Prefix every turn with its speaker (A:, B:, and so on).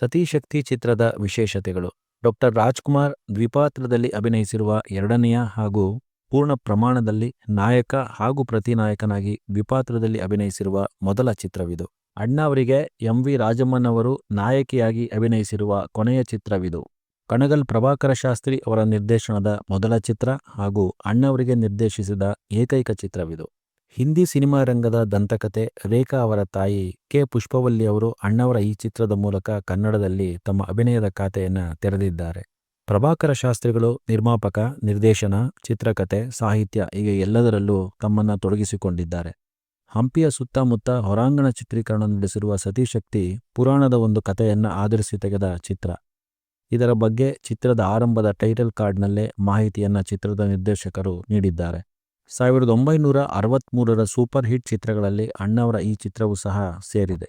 A: ಸತೀಶಕ್ತಿ ಚಿತ್ರದ ವಿಶೇಷತೆಗಳು. ಡಾಕ್ಟರ್ ರಾಜ್‌ಕುಮಾರ್ ದ್ವಿಪಾತ್ರದಲ್ಲಿ ಅಭಿನಯಿಸಿರುವ ಎರಡನೆಯ ಹಾಗೂ ಪೂರ್ಣ ಪ್ರಮಾಣದಲ್ಲಿ ನಾಯಕ ಹಾಗೂ ಪ್ರತಿನಾಯಕನಾಗಿ ದ್ವಿಪಾತ್ರದಲ್ಲಿ ಅಭಿನಯಿಸಿರುವ ಮೊದಲ ಚಿತ್ರವಿದು. ಅಣ್ಣಾವ್ರಿಗೆ ಎಂ.ವಿ. ರಾಜಮ್ಮನ್ ಅವರು ನಾಯಕಿಯಾಗಿ ಅಭಿನಯಿಸಿರುವ ಕೊನೆಯ ಚಿತ್ರವಿದು. ಕಣಗಲ್ ಪ್ರಭಾಕರ ಶಾಸ್ತ್ರಿ ಅವರ ನಿರ್ದೇಶನದ ಮೊದಲ ಚಿತ್ರ ಹಾಗೂ ಅಣ್ಣಾವ್ರಿಗೆ ನಿರ್ದೇಶಿಸಿದ ಏಕೈಕ ಚಿತ್ರವಿದು. ಹಿಂದಿ ಸಿನಿಮಾ ರಂಗದ ದಂತಕತೆ ರೇಖಾ ಅವರ ತಾಯಿ ಕೆ. ಪುಷ್ಪವಲ್ಲಿ ಅವರು ಅಣ್ಣಾವ್ರ ಈ ಚಿತ್ರದ ಮೂಲಕ ಕನ್ನಡದಲ್ಲಿ ತಮ್ಮ ಅಭಿನಯದ ಖಾತೆಯನ್ನು ತೆರೆದಿದ್ದಾರೆ. ಪ್ರಭಾಕರ ಶಾಸ್ತ್ರಿಗಳು ನಿರ್ಮಾಪಕ, ನಿರ್ದೇಶನ, ಚಿತ್ರಕಥೆ, ಸಾಹಿತ್ಯ ಹೀಗೆ ಎಲ್ಲದರಲ್ಲೂ ತಮ್ಮನ್ನು ತೊಡಗಿಸಿಕೊಂಡಿದ್ದಾರೆ. ಹಂಪಿಯ ಸುತ್ತಮುತ್ತ ಹೊರಾಂಗಣ ಚಿತ್ರೀಕರಣ ನಡೆಸಿರುವ ಸತೀಶಕ್ತಿ ಪುರಾಣದ ಒಂದು ಕಥೆಯನ್ನು ಆಧರಿಸಿ ತೆಗೆದ ಚಿತ್ರ. ಇದರ ಬಗ್ಗೆ ಚಿತ್ರದ ಆರಂಭದ ಟೈಟಲ್ ಕಾರ್ಡ್ನಲ್ಲೇ ಮಾಹಿತಿಯನ್ನು ಚಿತ್ರದ ನಿರ್ದೇಶಕರು ನೀಡಿದ್ದಾರೆ. 1963ರ ಸೂಪರ್ ಹಿಟ್ ಚಿತ್ರಗಳಲ್ಲಿ ಅಣ್ಣಾವ್ರ ಈ ಚಿತ್ರವೂ ಸಹ ಸೇರಿದೆ.